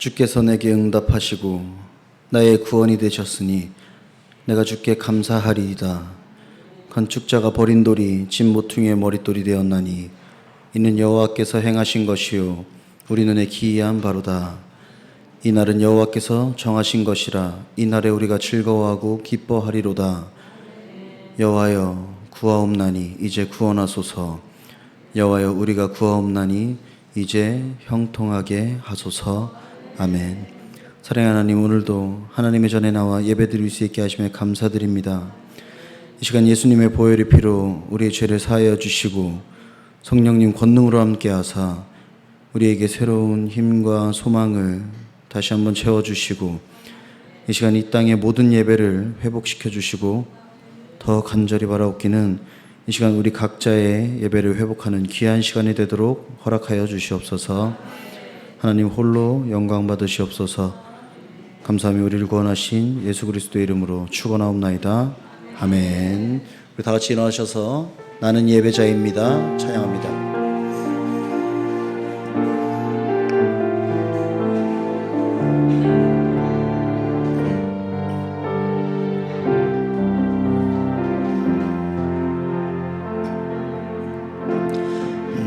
주께서 내게 응답하시고 나의 구원이 되셨으니 내가 주께 감사하리이다. 건축자가 버린 돌이 집 모퉁이의 머릿돌이 되었나니 이는 여호와께서 행하신 것이요 우리 눈에 기이한 바로다. 이 날은 여호와께서 정하신 것이라 이 날에 우리가 즐거워하고 기뻐하리로다. 여호와여 구하옵나니 이제 구원하소서. 여호와여 우리가 구하옵나니 이제 형통하게 하소서. 아멘. 사랑하는 하나님, 오늘도 하나님의 전에 나와 예배드릴 수 있게 하시며 감사드립니다. 이 시간 예수님의 보혈의 피로 우리의 죄를 사하여 주시고 성령님 권능으로 함께 하사 우리에게 새로운 힘과 소망을 다시 한번 채워주시고 이 시간 이 땅의 모든 예배를 회복시켜 주시고 더 간절히 바라옵기는 이 시간 우리 각자의 예배를 회복하는 귀한 시간이 되도록 허락하여 주시옵소서. 하나님 홀로 영광 받으시옵소서. 감사하며 우리를 구원하신 예수 그리스도의 이름으로 축원하옵나이다. 아멘. 우리 다 같이 일어나셔서 나는 예배자입니다 찬양합니다.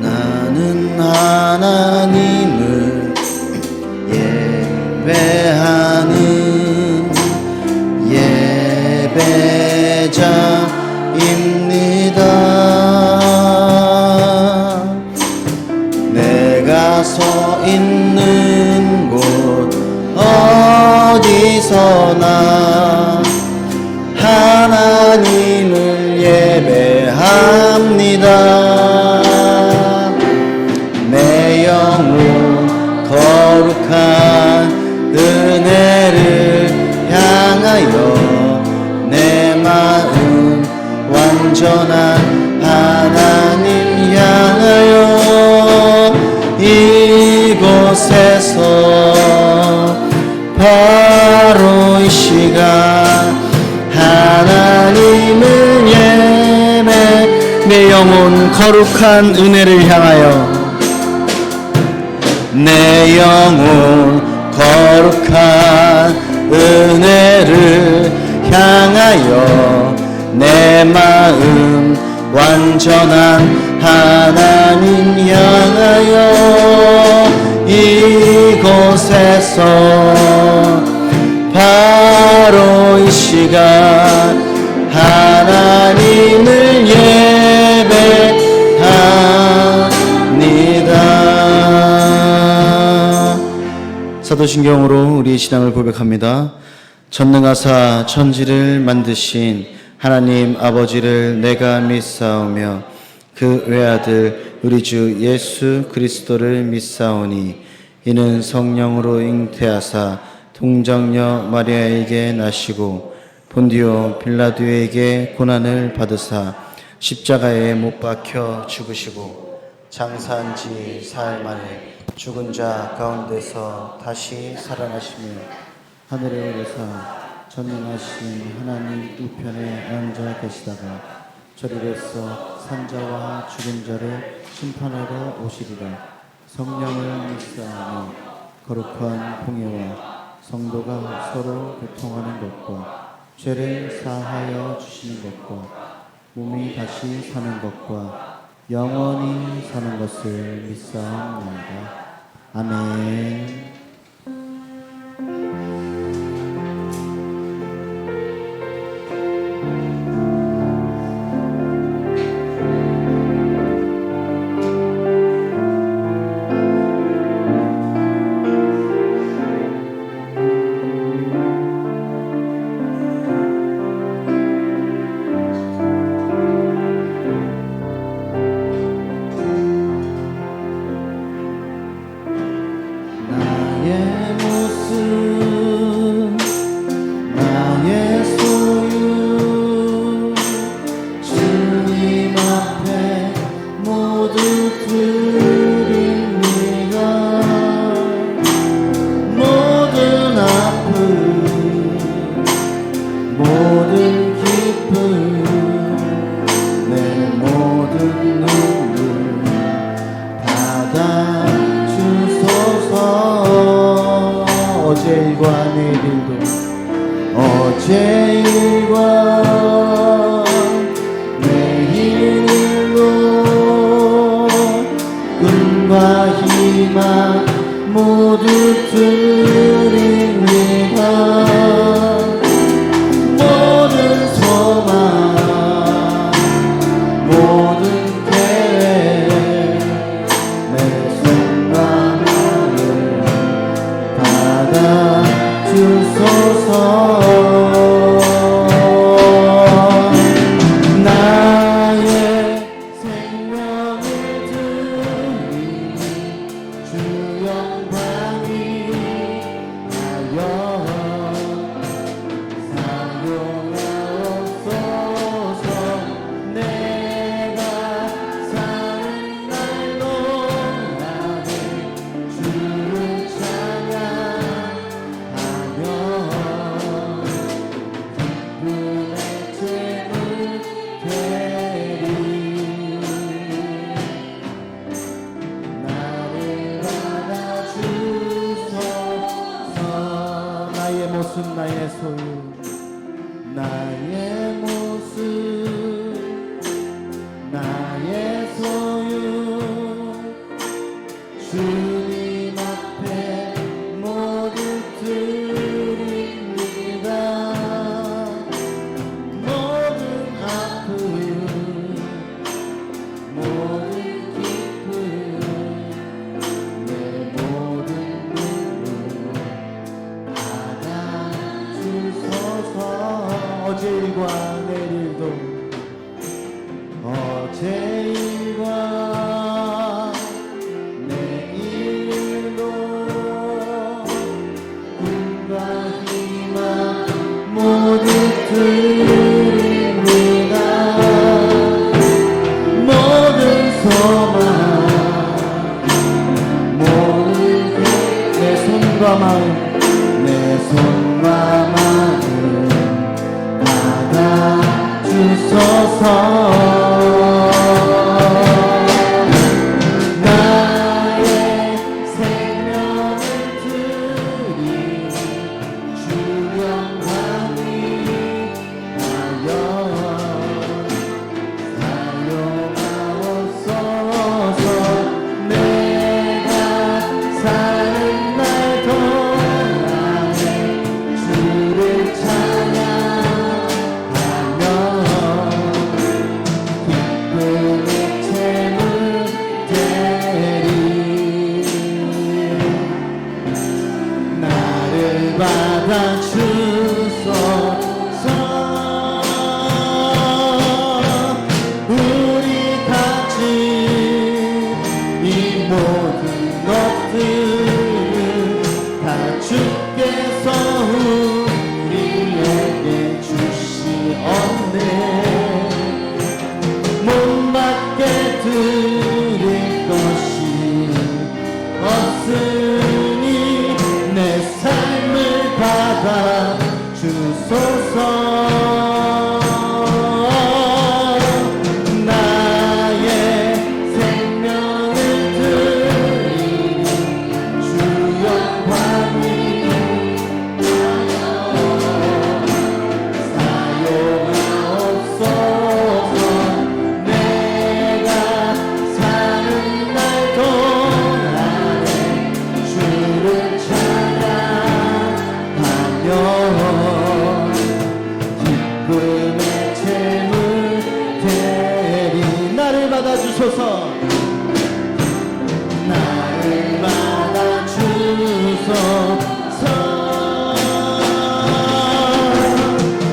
나는 하나님을 예배하는 예배자입니다. 내가 서 있는 곳 어디서나 하나님을 예배합니다. 내 영혼 거룩한 은혜를 향하여 내 마음 완전한 하나님 향하여 이곳에서 바로 이 시간 하나님을 예배 내 영혼 거룩한 은혜를 향하여 내 영혼 거룩한 은혜를 향하여 내 마음 완전한 하나님 향하여 이곳에서 바로 이 시간 하나님을 예배합니다. 사도신경으로 우리의 신앙을 고백합니다. 전능하사 천지를 만드신 하나님 아버지를 내가 믿사오며 그 외아들 우리 주 예수 그리스도를 믿사오니 이는 성령으로 잉태하사 동정녀 마리아에게 나시고 본디오 빌라도에게 고난을 받으사 십자가에 못 박혀 죽으시고 장사한 지 사흘 만에 죽은 자 가운데서 다시 살아나시며 하늘에 오르사 전능하신 하나님 우편에 앉아 계시다가 저리로서 산자와 죽은 자를 심판하러 오시리라. 성령을 믿사오며 거룩한 공예와 성도가 서로 교통하는 것과 죄를 사하여 주시는 것과 몸이 다시 사는 것과 영원히 사는 것을 믿사옵나이다. 아멘. 받아주소서. 일과 내일 일도 어제 일과 내일 일도 꿈과 희망 모두 드립니다. 모든 소망 모든 계획 내 손과 마음을 받아주소서. 나의 생명을 드리니 주 영광이 하여 사용하옵소서. 내가 사는 날 동안에 주를 찬양하며 기쁨의 잼을 되리. 나를 받아주소서. 나의 모습 나의 소유 나의 모습 나의 소유 주님 앞에 모두 드립니다. 모든 아픔 모든 기쁨 내 모든 눈물 받아주소서. 어제 일과 내일 일도 어제 일과 내일 일도 꿈과 희망 모두 드립니다. 모든 소망 모든 내 손과 마음 내 손과 마음 받아주소서. 나의 생명을 드리니 주 영광이 하여 사용하옵소서. 내가 사는 날 동안에 주를 찬양하며 기쁨의 잼을 되리. 나를 받아주소서. 우리 가진 이 모든 것들을 다 주께서 우리에게 주시었네. 못 받게 드릴 것이 없으니 내 삶을 받아 주소서. 나의 생명을 드리니 주 영광이 사용하옵소서. 내가 사는 날 동안에 주를 찬양하며 기쁨의 잼을 되리. 나를 받아주소서. 나를 받아주소서.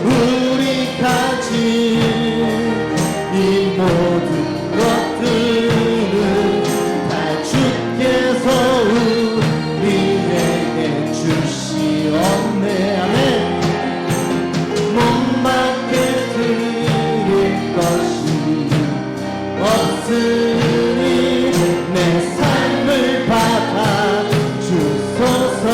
우리 가진 이 모든 것들을 다 주께서 우리에게 주시었네. 아멘. 못 받게 드릴 것이 없으니 내 삶을 받아 주소서.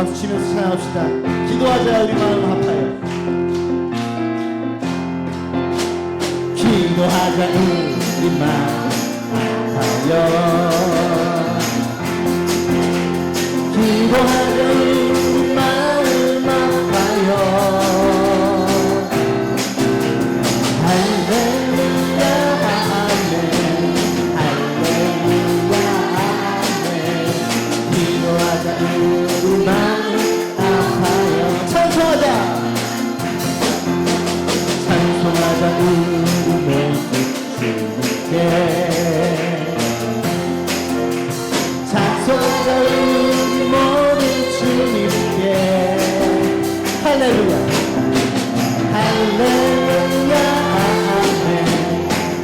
박수 치면서 찬양합시다. 기도하자 우리 마음 합하여. 기도하자 우리 마음 합하여. 기도하자 우리 마음 합하여. 할렐루야 아멘. 할렐루야 아멘. 기도하자 우리 마음 합하여. 찬송하자. 찬송하자 우리 모두 주님께. 찬송하자 우리 모두 주님께. 할렐루야 할렐루야 아멘.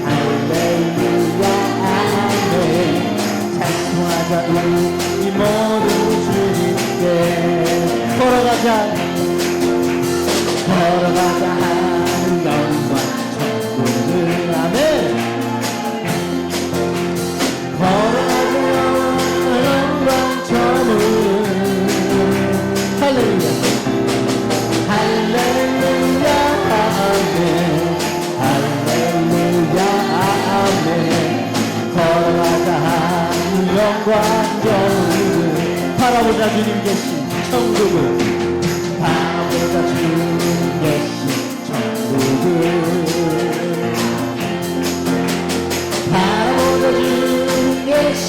할렐루야 아멘. 찬송하자 우리 모두 주님께. 걸어가자 걸어가자 하는 영광 천국을. 아멘. 걸어가자 영광 천국을. 할렐루야 할렐루야 아멘. 할렐루야 아멘. 걸어가자 하는 영광 천국을. 바라보자 주님 계신 천국을. 바라보자 주님 계신 천국을. 바라보자 주님 계신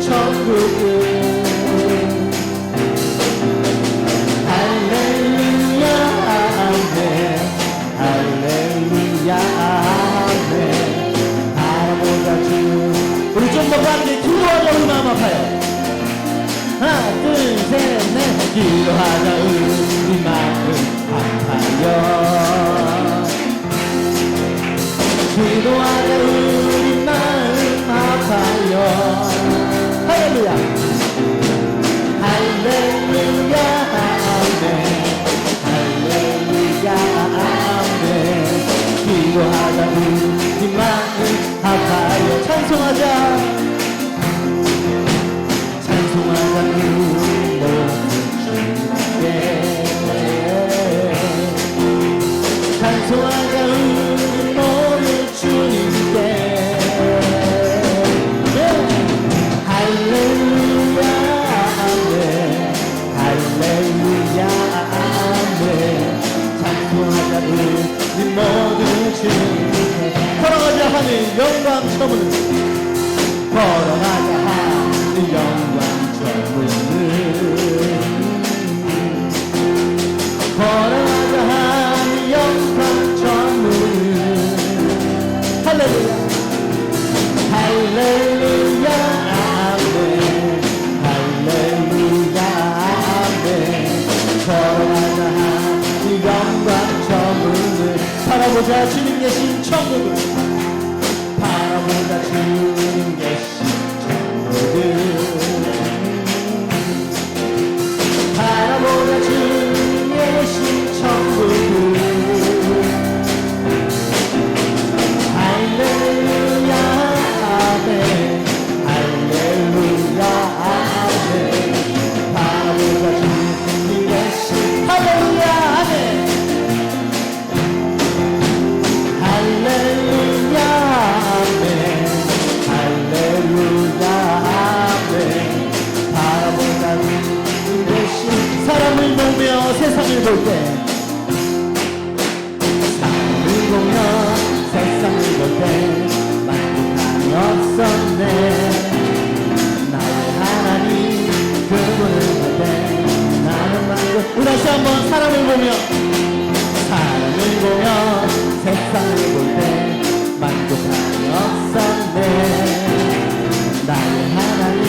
천국을. 할렐루야 아멘. 할렐루야 아멘. 바라보자 주님. 우리 좀 더 빠르게 기도하자 우리 마음 아파요. 하나 둘 셋 넷. 기도하자 우리 마음 아파요. 기도하자 우리 마음 아파요. 할렐루야 할렐루야 아멘. 할렐루야 아멘. 기도하자 우리 마음 아파요. 찬송하자 찬송하자 우리 모두 주님께. 찬송하자 우리 모두 주님께. 할렐루야 아멘. 할렐루야 아멘. 찬송하자 우리 모두 주님께. 걸어가자 하늘 영광 처문을. 걸어가자 하늘 영광 처문을. 걸어가자 하늘 영광 처문을. 할렐루야 할렐루야 아멘. 할렐루야 아멘. 걸어가자 하늘 영광 처문을. 바라보자 주님 계신 천국을. 바라보자 주님 계신 천국을. 바라보자 주님 계신 천국을. 할렐루야 아멘. 할렐루야 아멘. 바라보자 주님 계신. 할렐루야 아멘. 할렐루야 아멘. 할렐루야 아멘. 바라보자 주님 계신. 사람을 보며 세상을 볼 때. 사람을 보며 세상을 볼 때 만족함이 없었네. 나의 하나님 그분을 볼 때 나는 만족. 우리 다시 한번 사람을 보며 세상을 볼 때 만족함이 없었네. 나의 하나님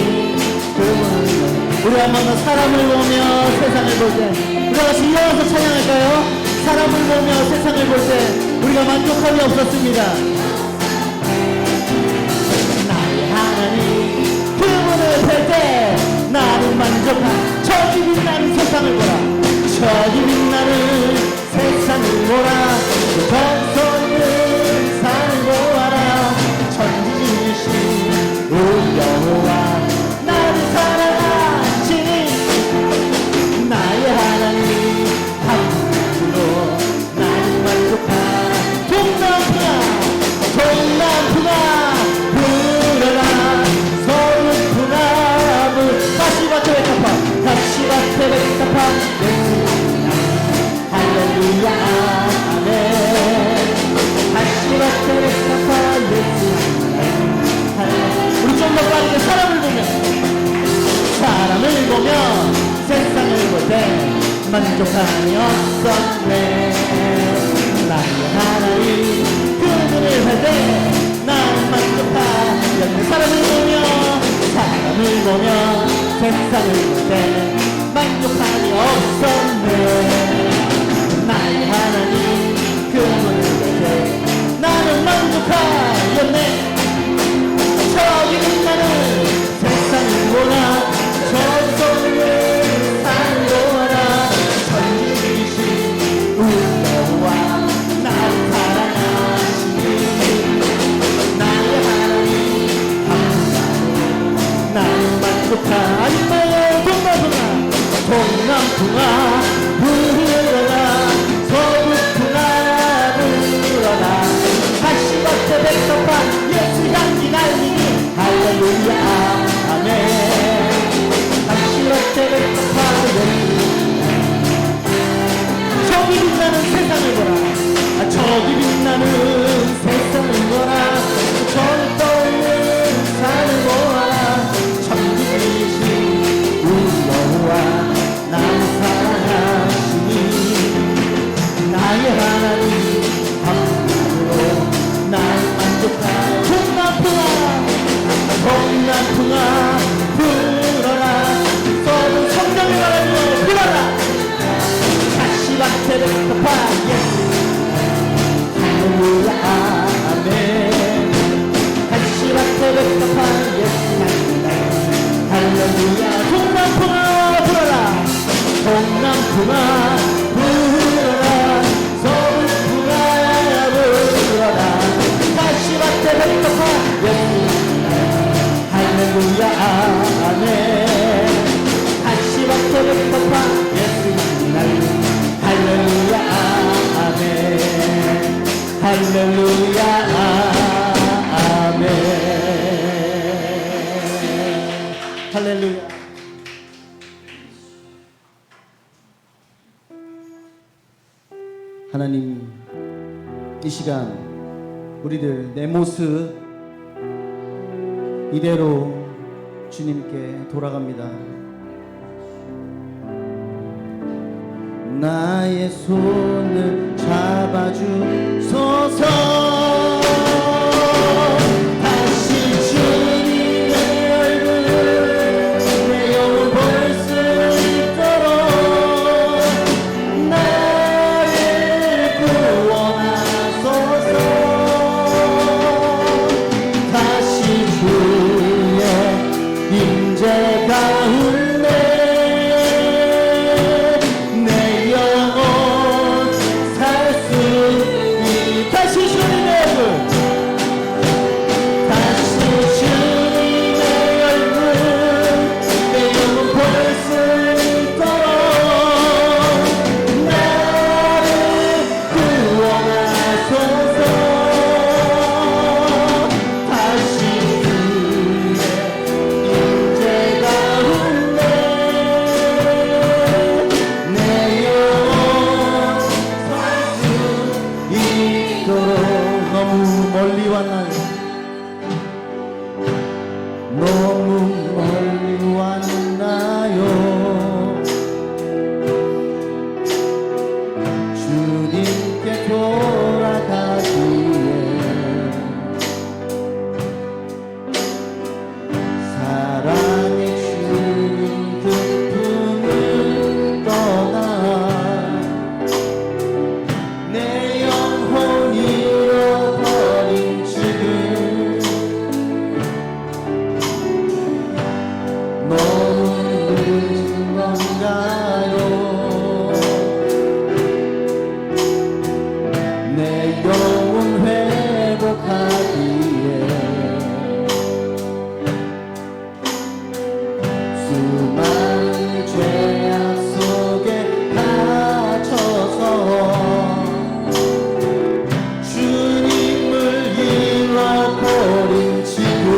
그분을. 우리 한 번 더 사람을 보며 세상을 볼 때 우리가 같이 일어나서 찬양할까요? 사람을 보며 세상을 볼 때 우리가 만족함이 없었습니다. 나의 하나님 그분을 볼 때 나는 만족한. 저기 빛나는 세상을 보라. 저기 빛나는 세상을 보라. 그 정성은 산을 보아라. 천지주신 우리 여호와 나를 사랑하시니 나의 보며 세상을 볼 때 만족함이 없었네. 나의 하나님 그분을 할 때 나는 만족하였네. 사람을 보며 세상을 볼 때 만족함이 없었네. 나의 하나님 그분을 볼 때 나는 만족하였네. 저기는 나는 세상을 보나 저쪽을 산도하라. 전지이신 우리 여호와 나를 사랑하시니 나의 하나님 감사하고 나는 만족하였네. 동남풍아 불어라. 서북풍아 불어라. 다시밭에 백석판 예수 향기 날리니 할렐루야 아멘. 다시밭에 백석판 저기 빛나는 세상을 보라. 저기 빛나는 세상을 보라. 저기 떠오르는 산을 보아라. 천국이신 우리 여호와 나를 사랑하시니 나의 하나님 감사로 나를 만족하여 동남풍아 불어라. 서부 성령의 바람으로 불어라. 다시밭에 백석판 예수 할렐루야 아멘. 다시밭에 백석판 예수 할렐루야. 동남풍아 불어라. 동남풍아 불어라. 서북풍아 불어라. 다시밭에 백석판 예수 할렐루야 아멘. 다시밭에 백석판 예수 할렐루야 아멘. 할렐루야 아멘. 할렐루야. 하나님, 이 시간 우리들 내 모습 이대로 주님께 돌아갑니다. 나의 손을 잡아주소서. 다시 주님의 얼굴을 내 영혼 볼 수 있도록 나를 구원하소서. 다시 주의 임재 가운데 내 영혼 살 수 있. 다시 주님의 얼굴, 다시 주님의 얼굴 내 영혼 볼 수 있도록 나를 구원하소서. 다시 주의 임재 가운데 내 영혼 살 수 있도록. 너무 멀리 왔나요? 너무 멀리 왔나요? 주님께 돌아가기에 사랑의 주님 그 품을 떠나 내 영혼 잃어버린 지금 너무 늦은 건가요? 내 영혼 회복하기에 수많은 죄악 속에 갇혀서 주님을 잃어버린 지금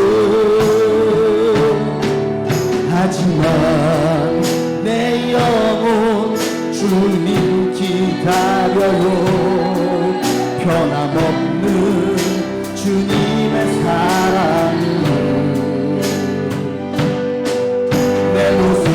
하지만 내 영혼 주님 기다려요. 변함없는 주님의 사랑을 내 모습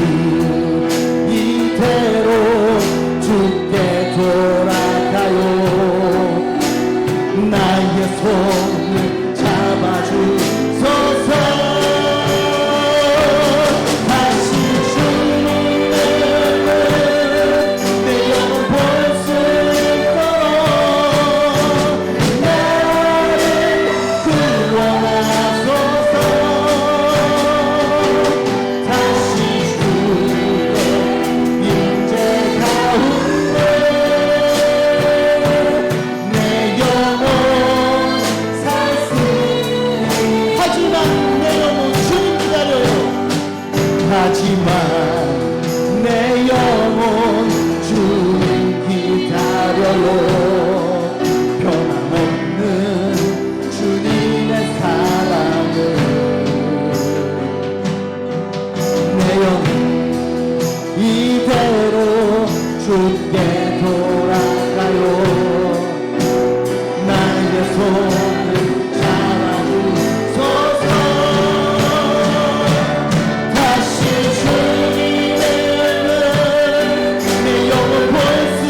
하지만 내 영혼 주님 기다려요. 변함없는 주님의 사랑을 내 영혼 이대로 주께 돌아가요. 나의 손을 잡아주소서. 다시 주님의 얼굴 내 영혼 볼 수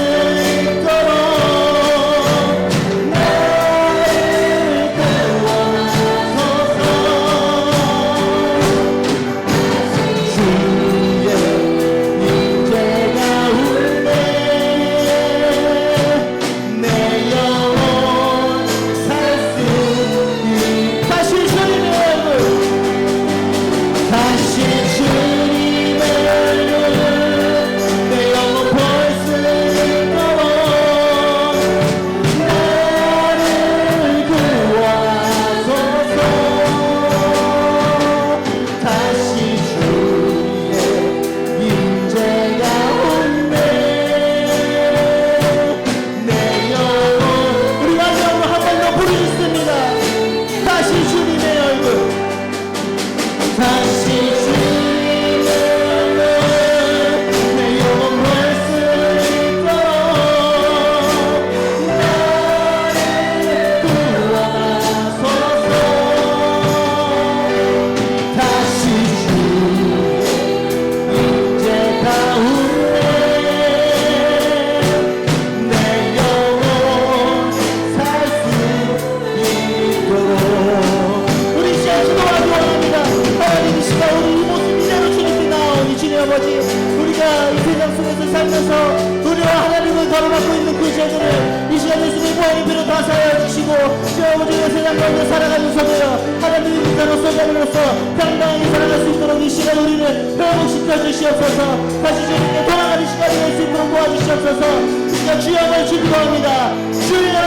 있도록 나를 구원하소서. 주의 임재 가운데 내 영혼 살 수 있. 다시 주님의 얼굴 다시 주님의 얼굴 내 영혼 볼 수 있도록 나를 구원하소서. 다시 주의 임재 가운데 내 영혼 우리 마지막으로 한 번 더 부르겠습니다. 다시 주님의 얼굴 다시 주님의 얼굴 내 영혼 볼 수 있도록 나를 구원하소서. 다시 주의 임재 가운데 내 영혼 살 수 있도록 우리 시간 기도하기 원합니다. 하나님 이 시간 우리 이 모습 이대로 주님께 나오니 주님 아버지 우리가 이 세상 속에서 살면서 우리와 하나님을 가로막고 있는 그 죄들을 이 시간 예수님의 보혈의 피로 다 사하여 주시고 주 아버지의 세상 가운데 살아가면서도요 하나님의 문자로서 자녀로서 당당하게 살아갈 수 있도록 이 시간 우리를 회복시켜 주시옵소서. 다시 주님께 돌아가는 시간이 될 수 있도록 도와주시옵소서. 우리가 주여 한번 기도합니다. 주여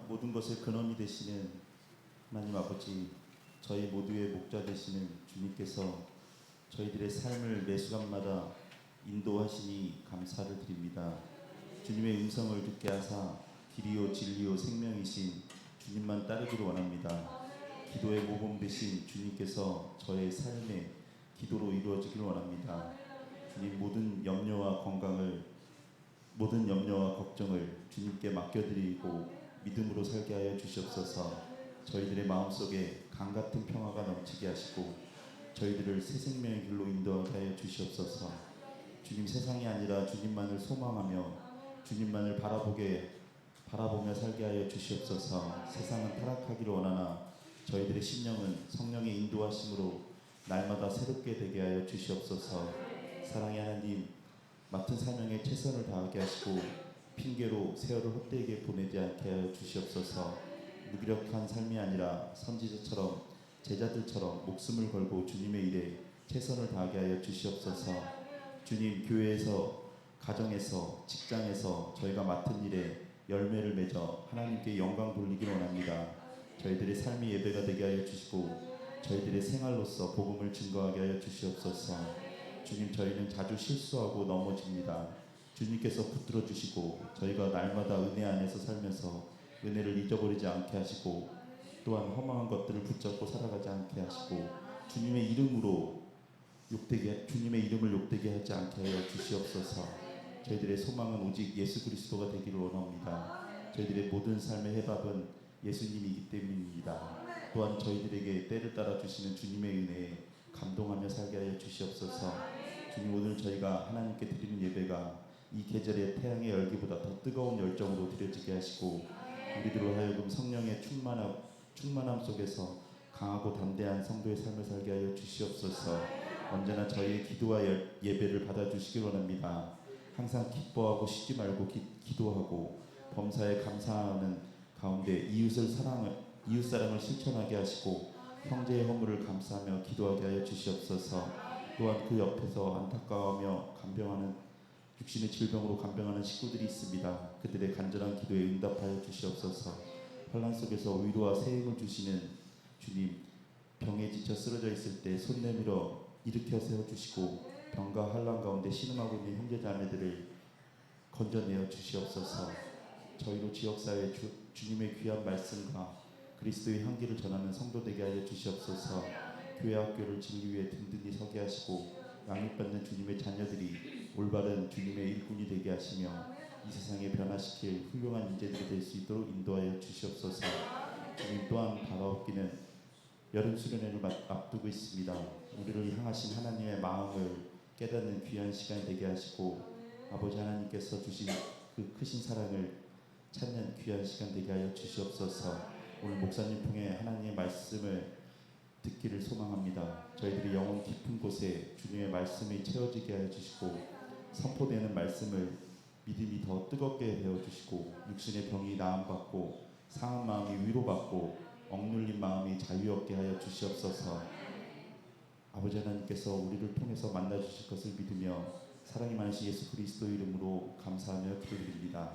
모든 것의 근원이 되시는 하나님 아버지, 저희 모두의 목자 되시는 주님께서 저희들의 삶을 매 순간마다 인도하시니 감사를 드립니다. 주님의 음성을 듣게 하사 길이요 진리요 생명이신 주님만 따르기를 원합니다. 기도의 모범 되신 주님께서 저의 삶에 기도로 이루어지기를 원합니다. 주님, 모든 염려와 걱정을 주님께 맡겨드리고 믿음으로 살게 하여 주시옵소서. 저희들의 마음속에 강 같은 평화가 넘치게 하시고 저희들을 새 생명의 길로 인도하게 하여 주시옵소서. 주님, 세상이 아니라 주님만을 소망하며 주님만을 바라보며 살게 하여 주시옵소서. 세상은 타락하기를 원하나 저희들의 심령은 성령의 인도하심으로 날마다 새롭게 되게 하여 주시옵소서. 사랑의 하나님, 맡은 사명에 최선을 다하게 하시고 핑계로 세월을 헛되게 보내지 않게 하여 주시옵소서. 무기력한 삶이 아니라 선지자처럼 제자들처럼 목숨을 걸고 주님의 일에 최선을 다하게 하여 주시옵소서. 주님, 교회에서, 가정에서, 직장에서 저희가 맡은 일에 열매를 맺어 하나님께 영광 돌리기를 원합니다. 저희들의 삶이 예배가 되게 하여 주시고 저희들의 생활로서 복음을 증거하게 하여 주시옵소서. 주님, 저희는 자주 실수하고 넘어집니다. 주님께서 붙들어 주시고 저희가 날마다 은혜 안에서 살면서 은혜를 잊어버리지 않게 하시고 또한 허망한 것들을 붙잡고 살아가지 않게 하시고 주님의 이름을 욕되게 하지 않게 하여 주시옵소서. 저희들의 소망은 오직 예수 그리스도가 되기를 원합니다. 저희들의 모든 삶의 해답은 예수님이기 때문입니다. 또한 저희들에게 때를 따라 주시는 주님의 은혜에 감동하며 살게 하여 주시옵소서. 주님, 오늘 저희가 하나님께 드리는 예배가 이 계절의 태양의 열기보다 더 뜨거운 열정으로 드려지게 하시고 우리들로 하여금 성령의 충만함 속에서 강하고 담대한 성도의 삶을 살게 하여 주시옵소서. 언제나 저희의 기도와 예배를 받아주시길 원합니다. 항상 기뻐하고 쉬지 말고 기도하고 범사에 감사하는 가운데 이웃 사랑을 실천하게 하시고 형제의 허물을 감사하며 기도하게 하여 주시옵소서. 또한 그 옆에서 안타까워하며 육신의 질병으로 간병하는 식구들이 있습니다. 그들의 간절한 기도에 응답하여 주시옵소서. 환난 속에서 위로와 새 힘을 주시는 주님, 병에 지쳐 쓰러져 있을 때 손 내밀어 일으켜 세워주시고 병과 환난 가운데 신음하고 있는 형제자매들을 건져내어 주시옵소서. 저희로 지역사회에 주님의 귀한 말씀과 그리스도의 향기를 전하는 성도 되게 하여 주시옵소서. 교회 학교를 진리 위에 든든히 서게 하시고 양육받는 주님의 자녀들이 올바른 주님의 일꾼이 되게 하시며 이 세상에 변화시킬 훌륭한 인재들이 될 수 있도록 인도하여 주시옵소서. 주님, 또한 다가오기는 여름 수련회를 앞두고 있습니다. 우리를 향하신 하나님의 마음을 깨닫는 귀한 시간이 되게 하시고 아버지 하나님께서 주신 그 크신 사랑을 찾는 귀한 시간 되게 하여 주시옵소서. 오늘 목사님 통해 하나님의 말씀을 듣기를 소망합니다. 저희들이 영혼 깊은 곳에 주님의 말씀이 채워지게 하여 주시고 선포되는 말씀을 믿음이 더 뜨겁게 되어주시고 육신의 병이 나음받고 상한 마음이 위로받고 억눌린 마음이 자유 얻게 하여 주시옵소서. 아버지 하나님께서 우리를 통해서 만나주실 것을 믿으며 사랑이 많으신 예수 그리스도 이름으로 감사하며 기도드립니다.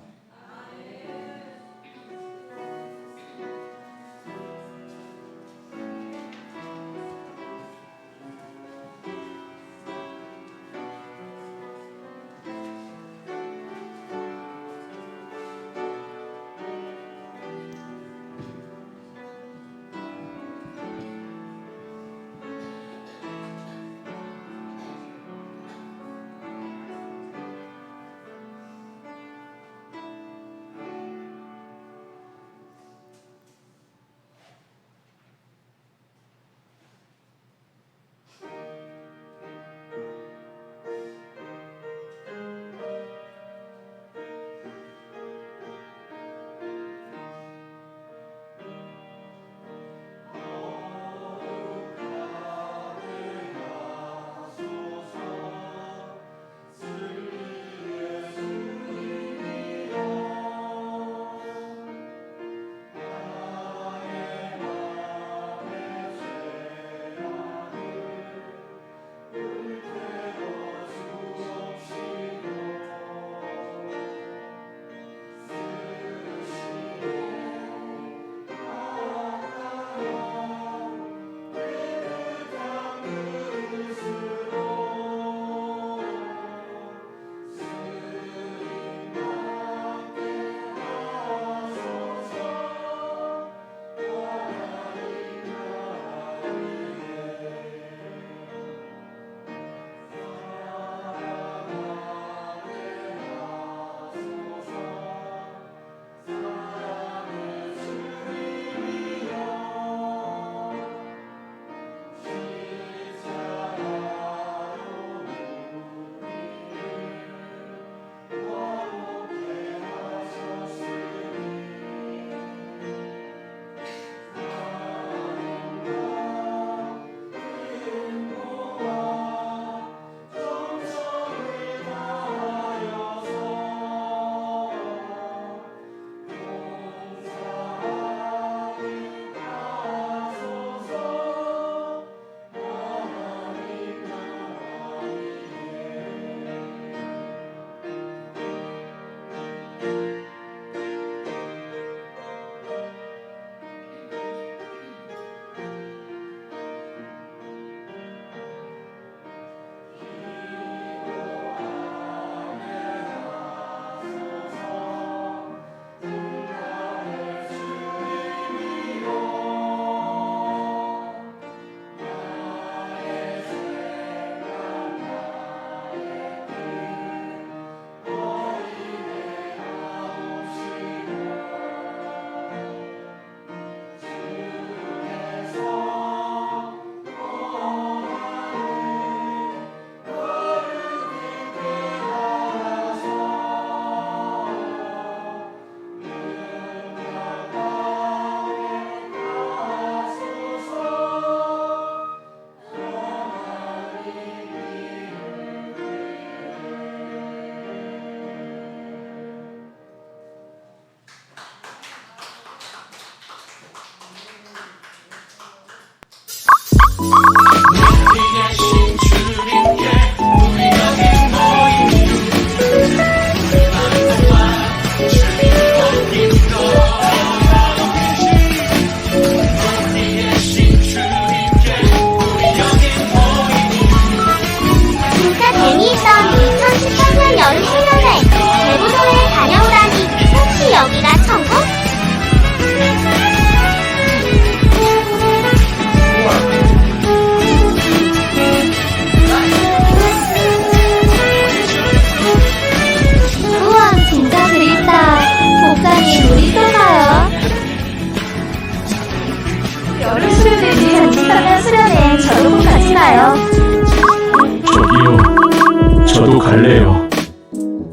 저도 갈래요.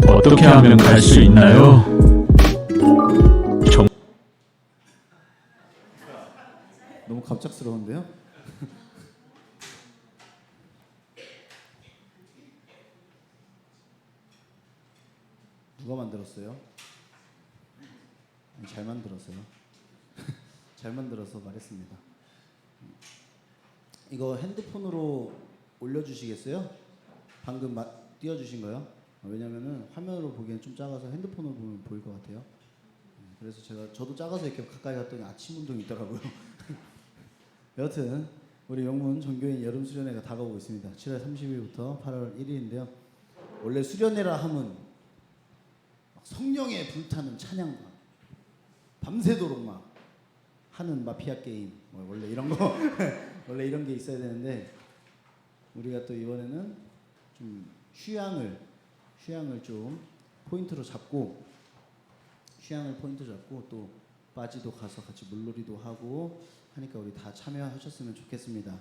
어떻게 하면 갈 수 있나요? 너무 갑작스러운데요? 누가 만들었어요? 잘 만들었어요. 잘 만들어서 말했습니다. 이거 핸드폰으로 올려주시겠어요? 방금 띄워주신 거요? 왜냐면은 화면으로 보기엔 좀 작아서 핸드폰으로 보면 보일 것 같아요. 그래서 저도 작아서 이렇게 가까이 갔더니 아침 운동이 있더라고요. 여하튼 우리 영문 전교인 여름 수련회가 다가오고 있습니다. 7월 30일부터 8월 1일인데요. 원래 수련회라 하면 성령에 불타는 찬양과 밤새도록 막 하는 마피아 게임 원래 이런 거 원래 이런 게 있어야 되는데 우리가 또 이번에는 좀 휴양을 좀 포인트로 잡고 또 빠지도 가서 같이 물놀이도 하고 하니까 우리 다 참여하셨으면 좋겠습니다.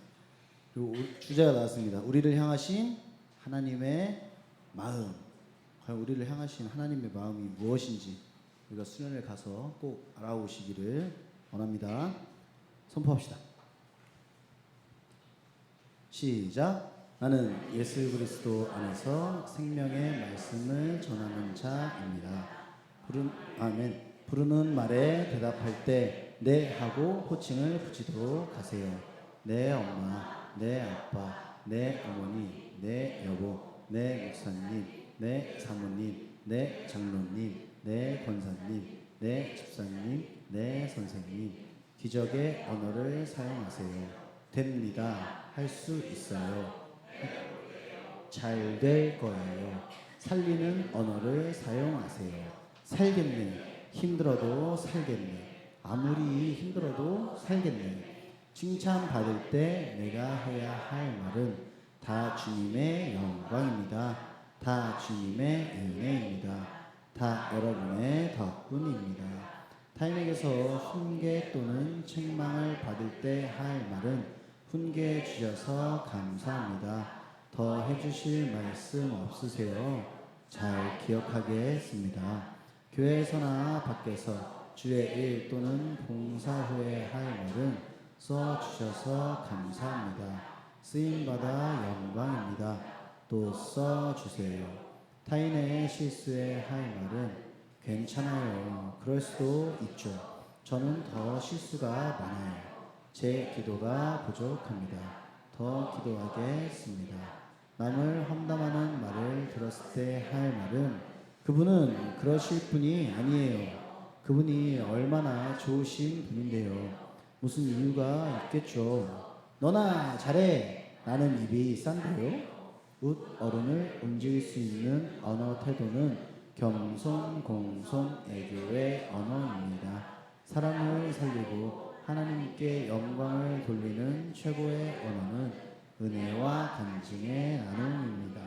그리고 주제가 나왔습니다. 우리를 향하신 하나님의 마음. 과연 우리를 향하신 하나님의 마음이 무엇인지 우리가 수련을 가서 꼭 알아오시기를 원합니다. 선포합시다. 시작. 나는 예수 그리스도 안에서 생명의 말씀을 전하는 자입니다. 아멘. 부르는 말에 대답할 때 네 하고 호칭을 붙이도록 하세요. 내 엄마, 내 아빠, 내 어머니, 내 여보, 내 목사님, 내 사모님, 내 장로님, 내 권사님, 내 집사님, 내 선생님. 기적의 언어를 사용하세요. 됩니다. 할 수 있어요. 잘 될 거예요. 살리는 언어를 사용하세요. 살겠네. 힘들어도 살겠네. 아무리 힘들어도 살겠네. 칭찬받을 때 내가 해야 할 말은 다 주님의 영광입니다. 다 주님의 은혜입니다. 다 여러분의 덕분입니다. 타인에게서 훈계 또는 책망을 받을 때 할 말은 훈계 주셔서 감사합니다. 더 해주실 말씀 없으세요? 잘 기억하겠습니다. 교회에서나 밖에서 주의 일 또는 봉사 후에 할 말은 써주셔서 감사합니다. 쓰임받아 영광입니다. 또 써주세요. 타인의 실수에 할 말은 괜찮아요. 그럴 수도 있죠. 저는 더 실수가 많아요. 제 기도가 부족합니다. 더 기도하겠습니다. 남을 험담하는 말을 들었을 때 할 말은 그분은 그러실 분이 아니에요. 그분이 얼마나 좋으신 분인데요. 무슨 이유가 있겠죠. 너나 잘해. 나는 입이 싼데요. 웃 어른을 움직일 수 있는 언어 태도는 겸손, 공손, 애교의 언어입니다. 사람을 살리고 하나님께 영광을 돌리는 최고의 언어는 은혜와 간증의 나눔입니다.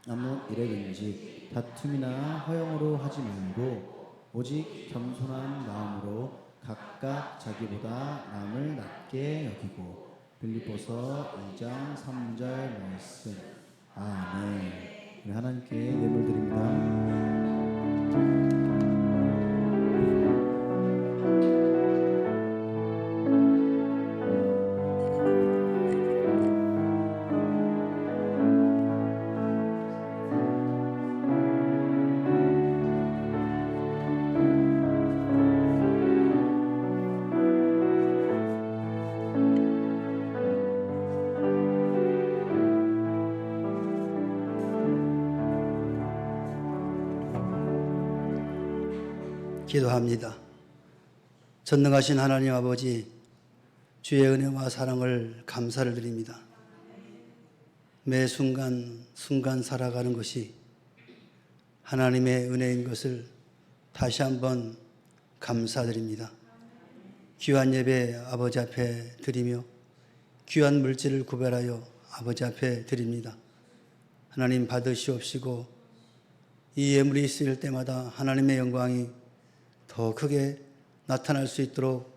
아무 일에든지 다툼이나 허영으로 하지 말고 오직 겸손한 마음으로 각각 자기보다 남을 낮게 여기고 빌립보서 2장 3절 말씀. 아멘. 우리 하나님께 예물 드립니다. 기도합니다. 전능하신 하나님 아버지, 주의 은혜와 사랑을 감사를 드립니다. 매 순간 살아가는 것이 하나님의 은혜인 것을 다시 한번 감사드립니다. 귀한 예배 아버지 앞에 드리며 귀한 물질을 구별하여 아버지 앞에 드립니다. 하나님 받으시옵시고 이 예물이 쓰일 때마다 하나님의 영광이 더 크게 나타날 수 있도록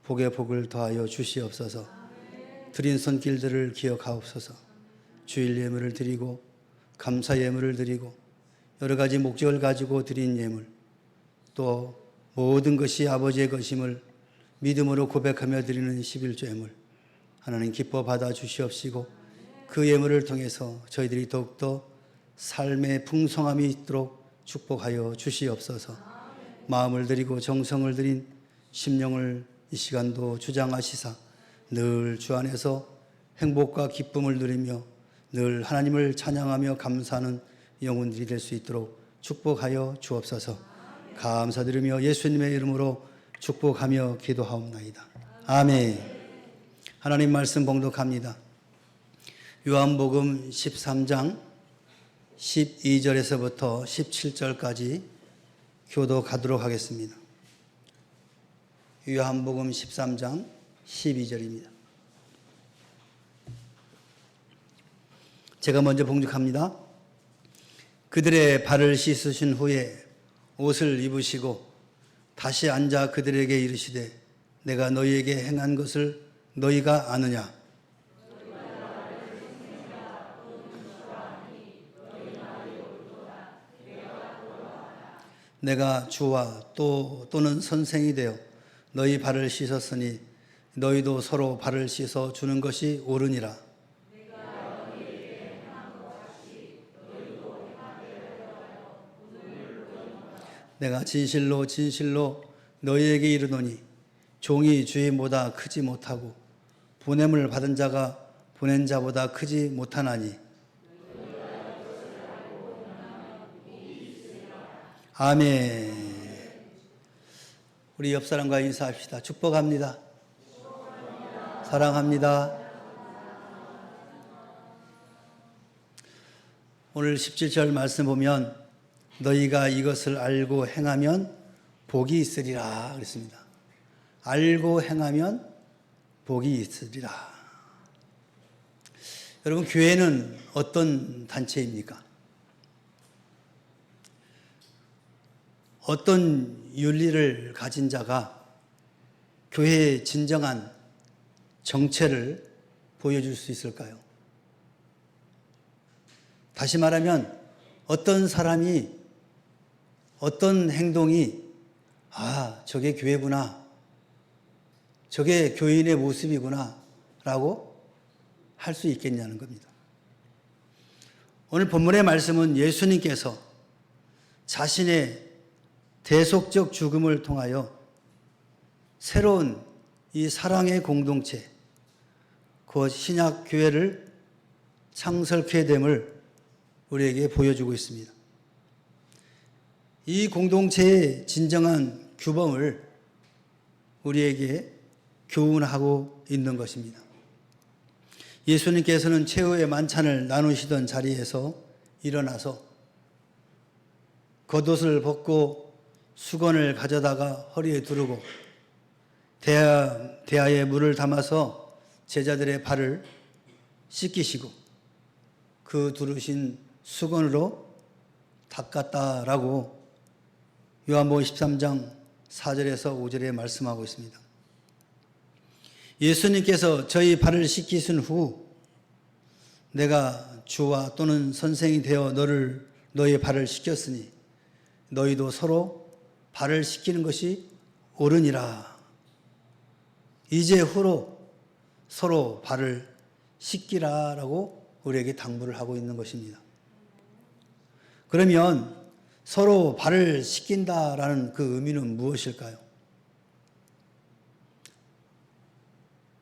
복에 복을 더하여 주시옵소서. 드린 손길들을 기억하옵소서. 주일 예물을 드리고 감사 예물을 드리고 여러 가지 목적을 가지고 드린 예물, 또 모든 것이 아버지의 것임을 믿음으로 고백하며 드리는 11조 예물, 하나님 기뻐 받아 주시옵시고 그 예물을 통해서 저희들이 더욱더 삶의 풍성함이 있도록 축복하여 주시옵소서. 마음을 드리고 정성을 드린 심령을 이 시간도 주장하시사 늘 주 안에서 행복과 기쁨을 누리며 늘 하나님을 찬양하며 감사하는 영혼들이 될 수 있도록 축복하여 주옵소서. 감사드리며 예수님의 이름으로 축복하며 기도하옵나이다. 아멘. 하나님 말씀 봉독합니다. 요한복음 13장 12절에서부터 17절까지 교도가도록 하겠습니다. 요한복음 13장 12절입니다. 제가 먼저 봉독합니다. 그들의 발을 씻으신 후에 옷을 입으시고 다시 앉아 그들에게 이르시되 내가 너희에게 행한 것을 너희가 아느냐? 내가 주와 또는 선생이 되어 너희 발을 씻었으니 너희도 서로 발을 씻어 주는 것이 옳으니라. 내가 진실로 진실로 너희에게 이르노니 종이 주인보다 크지 못하고 보냄을 받은 자가 보낸 자보다 크지 못하나니. 아멘. 우리 옆 사람과 인사합시다. 축복합니다. 사랑합니다. 오늘 17절 말씀 보면 너희가 이것을 알고 행하면 복이 있으리라 그랬습니다. 알고 행하면 복이 있으리라. 여러분, 교회는 어떤 단체입니까? 어떤 윤리를 가진 자가 교회의 진정한 정체를 보여줄 수 있을까요? 다시 말하면 어떤 사람이 어떤 행동이 저게 교회구나, 저게 교인의 모습이구나 라고 할 수 있겠냐는 겁니다. 오늘 본문의 말씀은 예수님께서 자신의 대속적 죽음을 통하여 새로운 이 사랑의 공동체, 그 신약 교회를 창설케 됨을 우리에게 보여주고 있습니다. 이 공동체의 진정한 규범을 우리에게 교훈하고 있는 것입니다. 예수님께서는 최후의 만찬을 나누시던 자리에서 일어나서 겉옷을 벗고 수건을 가져다가 허리에 두르고 대야에 물을 담아서 제자들의 발을 씻기시고 그 두르신 수건으로 닦았다라고 요한복음 13장 4절에서 5절에 말씀하고 있습니다. 예수님께서 저희 발을 씻기신 후 내가 주와 또는 선생이 되어 너의 발을 씻겼으니 너희도 서로 발을 씻기는 것이 옳으니라. 이제 후로 서로 발을 씻기라라고 우리에게 당부를 하고 있는 것입니다. 그러면 서로 발을 씻긴다라는 그 의미는 무엇일까요?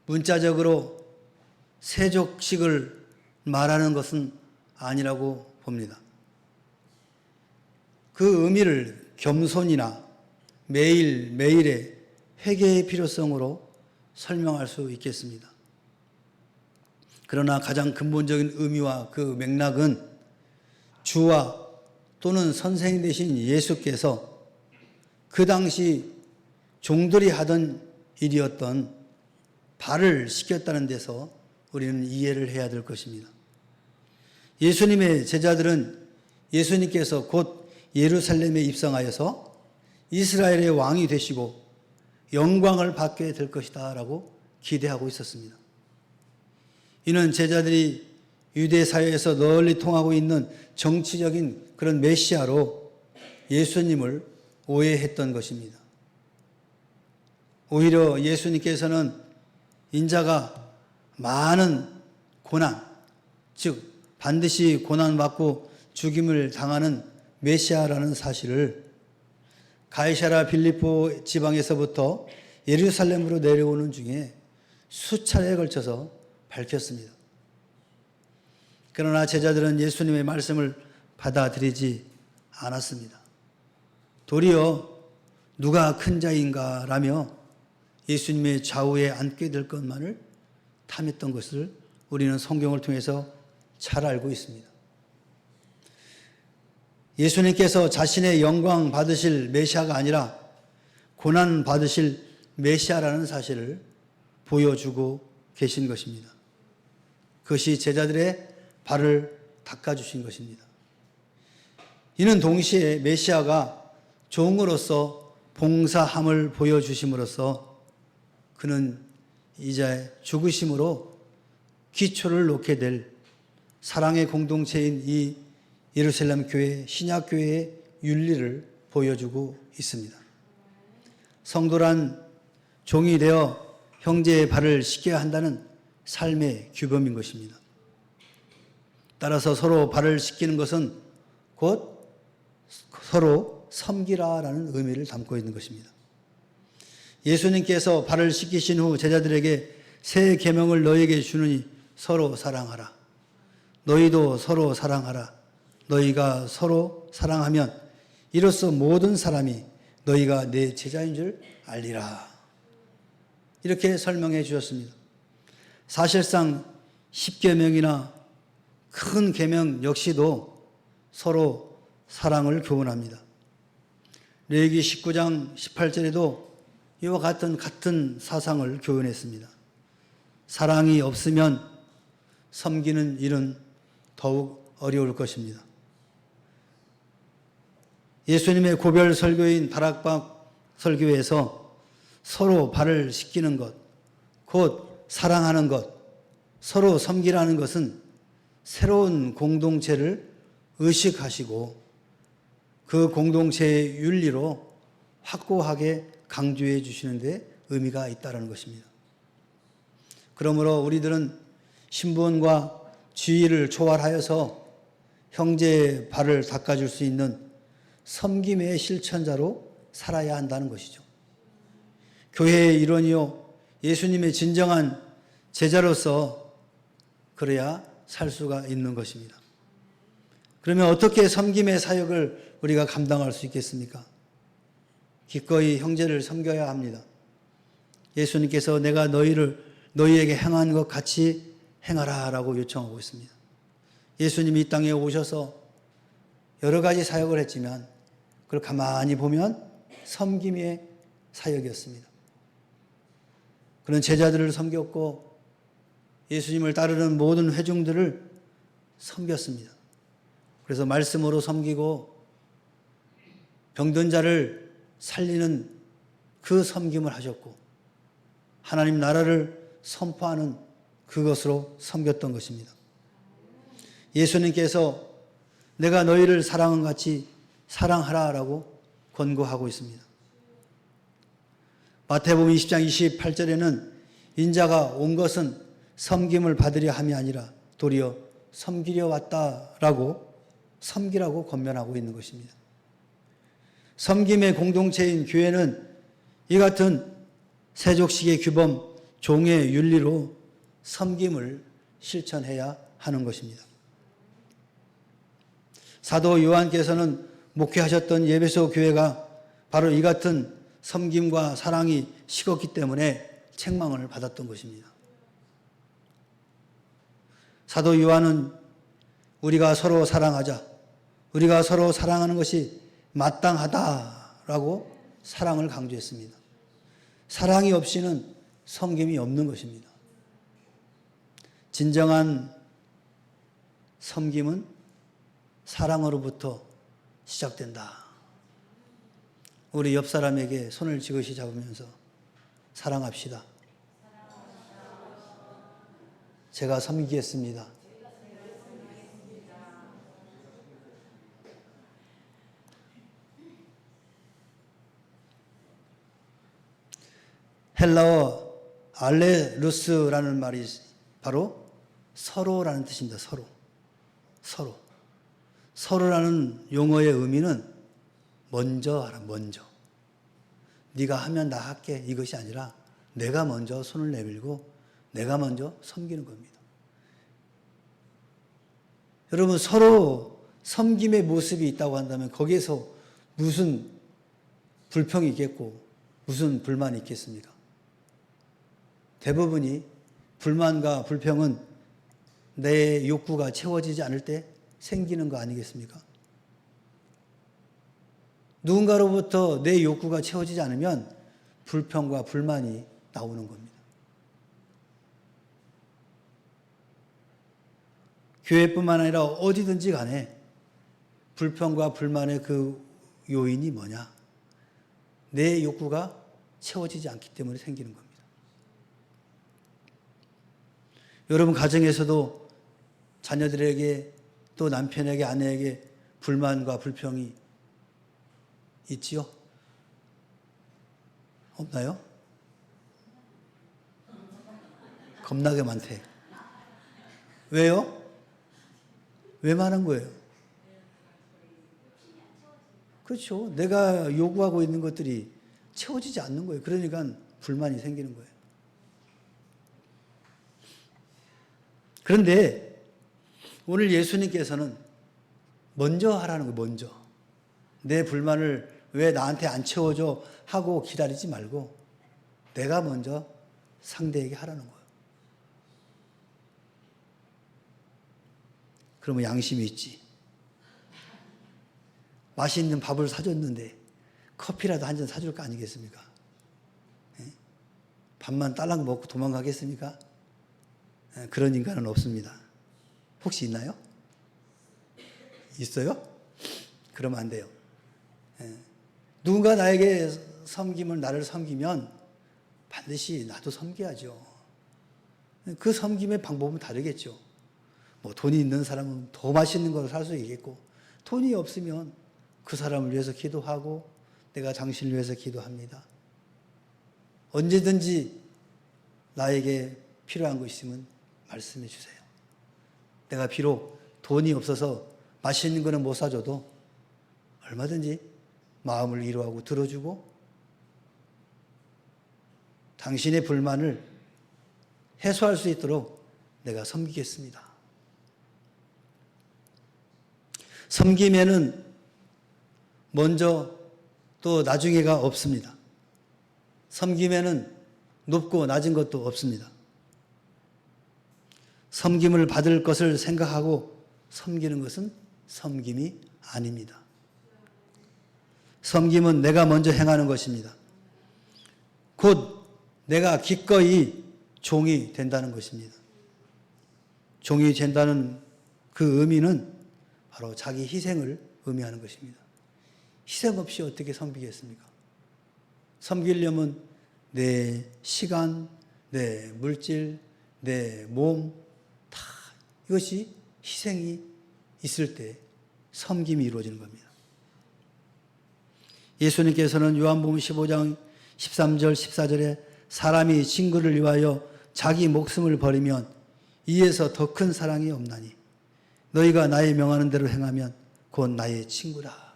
문자적으로 세족식을 말하는 것은 아니라고 봅니다. 그 의미를 겸손이나 매일매일의 회개의 필요성으로 설명할 수 있겠습니다. 그러나 가장 근본적인 의미와 그 맥락은 주와 또는 선생님 되신 예수께서 그 당시 종들이 하던 일이었던 발을 씻겼다는 데서 우리는 이해를 해야 될 것입니다. 예수님의 제자들은 예수님께서 곧 예루살렘에 입성하여서 이스라엘의 왕이 되시고 영광을 받게 될 것이다 라고 기대하고 있었습니다. 이는 제자들이 유대 사회에서 널리 통하고 있는 정치적인 그런 메시아로 예수님을 오해했던 것입니다. 오히려 예수님께서는 인자가 많은 고난, 즉 반드시 고난받고 죽임을 당하는 메시아라는 사실을 가이사랴 빌립보 지방에서부터 예루살렘으로 내려오는 중에 수차례에 걸쳐서 밝혔습니다. 그러나 제자들은 예수님의 말씀을 받아들이지 않았습니다. 도리어 누가 큰 자인가 라며 예수님의 좌우에 앉게 될 것만을 탐했던 것을 우리는 성경을 통해서 잘 알고 있습니다. 예수님께서 자신의 영광 받으실 메시아가 아니라 고난 받으실 메시아라는 사실을 보여주고 계신 것입니다. 그것이 제자들의 발을 닦아주신 것입니다. 이는 동시에 메시아가 종으로서 봉사함을 보여주심으로써 그는 이제 죽으심으로 기초를 놓게 될 사랑의 공동체인 이 예루살렘 교회, 신약교회의 윤리를 보여주고 있습니다. 성도란 종이 되어 형제의 발을 씻겨야 한다는 삶의 규범인 것입니다. 따라서 서로 발을 씻기는 것은 곧 서로 섬기라라는 의미를 담고 있는 것입니다. 예수님께서 발을 씻기신 후 제자들에게 새 계명을 너희에게 주느니 서로 사랑하라. 너희도 서로 사랑하라. 너희가 서로 사랑하면 이로써 모든 사람이 너희가 내 제자인 줄 알리라. 이렇게 설명해 주셨습니다. 사실상 10계명이나 큰 계명 역시도 서로 사랑을 교훈합니다. 레위기 19장 18절에도 이와 같은 사상을 교훈했습니다. 사랑이 없으면 섬기는 일은 더욱 어려울 것입니다. 예수님의 고별 설교인 다락방 설교에서 서로 발을 씻기는 것, 곧 사랑하는 것, 서로 섬기라는 것은 새로운 공동체를 의식하시고 그 공동체의 윤리로 확고하게 강조해 주시는 데 의미가 있다는 것입니다. 그러므로 우리들은 신분과 지위를 초월하여서 형제의 발을 닦아줄 수 있는 섬김의 실천자로 살아야 한다는 것이죠. 교회의 일원이요 예수님의 진정한 제자로서 그래야 살 수가 있는 것입니다. 그러면 어떻게 섬김의 사역을 우리가 감당할 수 있겠습니까? 기꺼이 형제를 섬겨야 합니다. 예수님께서 내가 너희에게 행한 것 같이 행하라 라고 요청하고 있습니다. 예수님이 이 땅에 오셔서 여러 가지 사역을 했지만 그걸 가만히 보면 섬김의 사역이었습니다. 그는 제자들을 섬겼고 예수님을 따르는 모든 회중들을 섬겼습니다. 그래서 말씀으로 섬기고 병든 자를 살리는 그 섬김을 하셨고 하나님 나라를 선포하는 그것으로 섬겼던 것입니다. 예수님께서 내가 너희를 사랑한 같이 사랑하라라고 권고하고 있습니다. 마태복음 20장 28절에는 인자가 온 것은 섬김을 받으려 함이 아니라 도리어 섬기려 왔다라고 섬기라고 권면하고 있는 것입니다. 섬김의 공동체인 교회는 이 같은 세족식의 규범, 종의 윤리로 섬김을 실천해야 하는 것입니다. 사도 요한께서는 목회하셨던 예배소 교회가 바로 이 같은 섬김과 사랑이 식었기 때문에 책망을 받았던 것입니다. 사도 요한은 우리가 서로 사랑하자, 우리가 서로 사랑하는 것이 마땅하다라고 사랑을 강조했습니다. 사랑이 없이는 섬김이 없는 것입니다. 진정한 섬김은 사랑으로부터 시작된다. 우리 옆 사람에게 손을 지그시 잡으면서 사랑합시다. 제가 섬기겠습니다. 헬라어 알레루스라는 말이 바로 서로라는 뜻입니다. 서로. 서로. 서로라는 용어의 의미는 먼저 하라, 먼저. 네가 하면 나 할게 이것이 아니라 내가 먼저 손을 내밀고 내가 먼저 섬기는 겁니다. 여러분, 서로 섬김의 모습이 있다고 한다면 거기에서 무슨 불평이 있겠고 무슨 불만이 있겠습니까? 대부분이 불만과 불평은 내 욕구가 채워지지 않을 때 생기는 거 아니겠습니까? 누군가로부터 내 욕구가 채워지지 않으면 불평과 불만이 나오는 겁니다. 교회뿐만 아니라 어디든지 간에 불평과 불만의 그 요인이 뭐냐? 내 욕구가 채워지지 않기 때문에 생기는 겁니다. 여러분 가정에서도 자녀들에게 또 남편에게 아내에게 불만과 불평이 있지요? 없나요? 겁나게 많대. 왜요? 왜 많은 거예요? 그렇죠. 내가 요구하고 있는 것들이 채워지지 않는 거예요. 그러니까 불만이 생기는 거예요. 그런데 오늘 예수님께서는 먼저 하라는 거예요. 먼저. 내 불만을 왜 나한테 안 채워줘 하고 기다리지 말고 내가 먼저 상대에게 하라는 거예요. 그러면 양심이 있지. 맛있는 밥을 사줬는데 커피라도 한 잔 사줄 거 아니겠습니까? 밥만 딸랑 먹고 도망가겠습니까? 그런 인간은 없습니다. 혹시 있나요? 있어요? 그러면 안 돼요. 누군가 나에게 섬김을 나를 섬기면 반드시 나도 섬겨야죠. 그 섬김의 방법은 다르겠죠. 뭐 돈이 있는 사람은 더 맛있는 걸 살 수 있겠고 돈이 없으면 그 사람을 위해서 기도하고 내가 당신을 위해서 기도합니다. 언제든지 나에게 필요한 거 있으면 말씀해 주세요. 내가 비록 돈이 없어서 맛있는 거는 못 사줘도 얼마든지 마음을 위로하고 들어주고 당신의 불만을 해소할 수 있도록 내가 섬기겠습니다. 섬김에는 먼저 또 나중에가 없습니다. 섬김에는 높고 낮은 것도 없습니다. 섬김을 받을 것을 생각하고 섬기는 것은 섬김이 아닙니다. 섬김은 내가 먼저 행하는 것입니다. 곧 내가 기꺼이 종이 된다는 것입니다. 종이 된다는 그 의미는 바로 자기 희생을 의미하는 것입니다. 희생 없이 어떻게 섬기겠습니까? 섬기려면 내 시간, 내 물질, 내 몸, 다 이것이 희생이 있을 때 섬김이 이루어지는 겁니다. 예수님께서는 요한복음 15장 13절 14절에 사람이 친구를 위하여 자기 목숨을 버리면 이에서 더 큰 사랑이 없나니 너희가 나의 명하는 대로 행하면 곧 나의 친구라.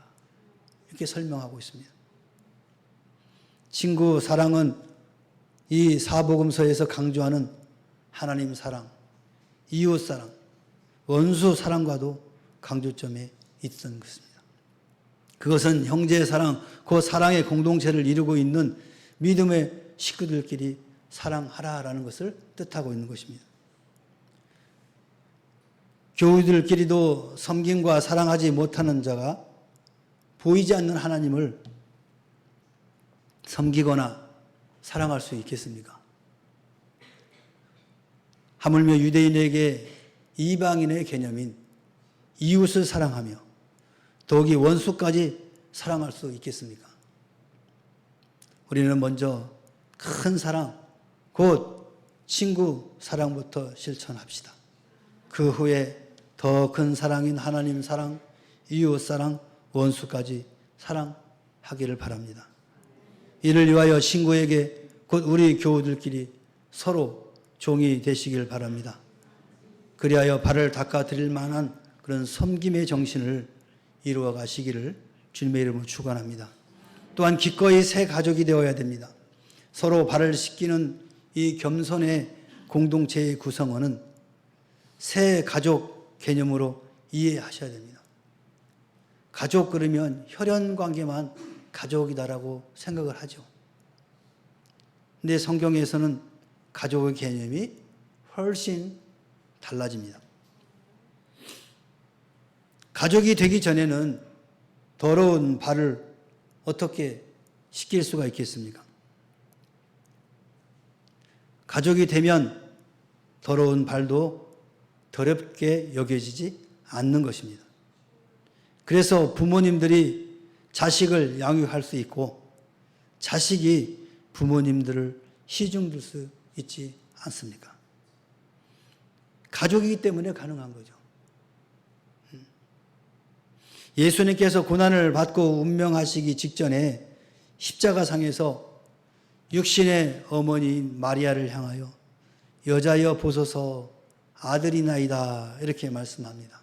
이렇게 설명하고 있습니다. 친구 사랑은 이 사복음서에서 강조하는 하나님 사랑, 이웃 사랑, 원수 사랑과도 강조점에 있던 것입니다. 그것은 형제의 사랑, 그 사랑의 공동체를 이루고 있는 믿음의 식구들끼리 사랑하라라는 것을 뜻하고 있는 것입니다. 교우들끼리도 섬김과 사랑하지 못하는 자가 보이지 않는 하나님을 섬기거나 사랑할 수 있겠습니까? 하물며 유대인에게 이방인의 개념인 이웃을 사랑하며 더욱이 원수까지 사랑할 수 있겠습니까? 우리는 먼저 큰 사랑, 곧 친구 사랑부터 실천합시다. 그 후에 더 큰 사랑인 하나님 사랑, 이웃 사랑, 원수까지 사랑하기를 바랍니다. 이를 위하여 친구에게 곧 우리 교우들끼리 서로 종이 되시길 바랍니다. 그리하여 발을 닦아드릴 만한 그런 섬김의 정신을 이루어 가시기를 주님의 이름으로 축원합니다. 또한 기꺼이 새 가족이 되어야 됩니다. 서로 발을 씻기는 이 겸손의 공동체의 구성원은 새 가족 개념으로 이해하셔야 됩니다. 가족 그러면 혈연 관계만 가족이다라고 생각을 하죠. 근데 성경에서는 가족의 개념이 훨씬 달라집니다. 가족이 되기 전에는 더러운 발을 어떻게 씻길 수가 있겠습니까? 가족이 되면 더러운 발도 더럽게 여겨지지 않는 것입니다. 그래서 부모님들이 자식을 양육할 수 있고 자식이 부모님들을 시중들 수 있지 않습니까? 가족이기 때문에 가능한 거죠. 예수님께서 고난을 받고 운명하시기 직전에 십자가상에서 육신의 어머니인 마리아를 향하여 여자여 보소서 아들이나이다 이렇게 말씀합니다.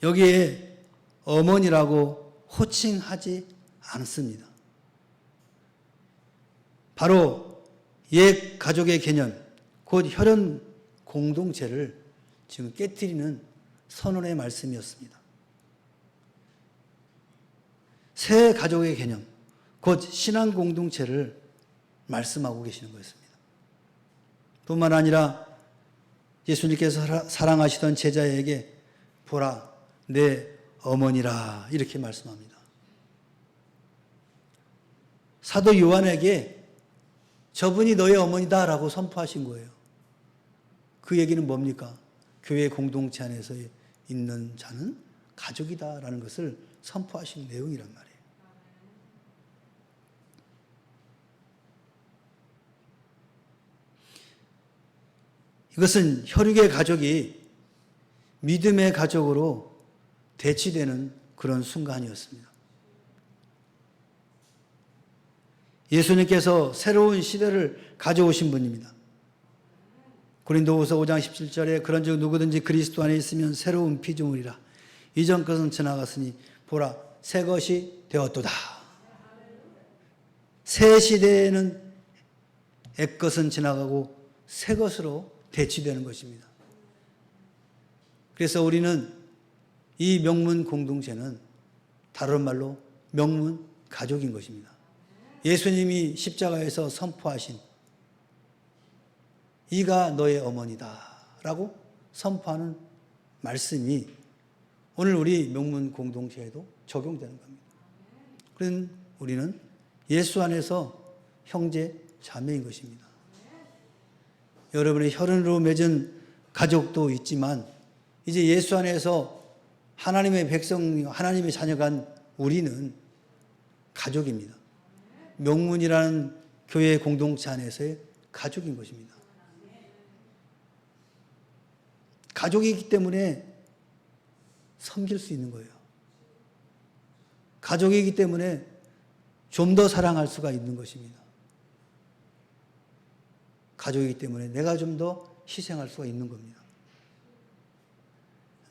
여기에 어머니라고 호칭하지 않습니다. 바로 옛 가족의 개념, 곧 혈연 공동체를 지금 깨뜨리는 선언의 말씀이었습니다. 새 가족의 개념, 곧 신앙 공동체를 말씀하고 계시는 것입니다. 뿐만 아니라 예수님께서 사랑하시던 제자에게 보라 내 어머니라 이렇게 말씀합니다. 사도 요한에게 저분이 너의 어머니다라고 선포하신 거예요. 그 얘기는 뭡니까? 교회 공동체 안에서 있는 자는 가족이다라는 것을 선포하신 내용이란 말이에요. 이것은 혈육의 가족이 믿음의 가족으로 대치되는 그런 순간이었습니다. 예수님께서 새로운 시대를 가져오신 분입니다. 고린도후서 5장 17절에 그런즉 누구든지 그리스도 안에 있으면 새로운 피조물이라 이전 것은 지나갔으니 보라 새 것이 되었도다. 새 시대에는 옛 것은 지나가고 새 것으로 대치되는 것입니다. 그래서 우리는 이 명문 공동체는 다른 말로 명문 가족인 것입니다. 예수님이 십자가에서 선포하신 이가 너의 어머니다 라고 선포하는 말씀이 오늘 우리 명문 공동체에도 적용되는 겁니다. 그래서 우리는 예수 안에서 형제 자매인 것입니다. 여러분의 혈연으로 맺은 가족도 있지만 이제 예수 안에서 하나님의 백성, 하나님의 자녀간 우리는 가족입니다. 명문이라는 교회 공동체 안에서의 가족인 것입니다. 가족이기 때문에 섬길 수 있는 거예요. 가족이기 때문에 좀 더 사랑할 수가 있는 것입니다. 가족이기 때문에 내가 좀 더 희생할 수가 있는 겁니다.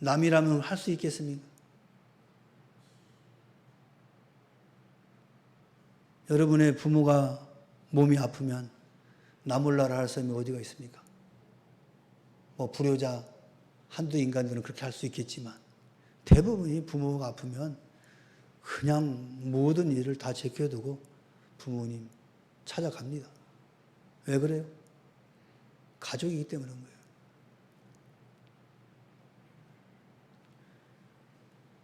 남이라면 할 수 있겠습니까? 여러분의 부모가 몸이 아프면 나 몰라라 할 사람이 어디가 있습니까? 뭐 불효자 한두 인간들은 그렇게 할 수 있겠지만 대부분이 부모가 아프면 그냥 모든 일을 다 제껴두고 부모님 찾아갑니다. 왜 그래요? 가족이기 때문인 거예요.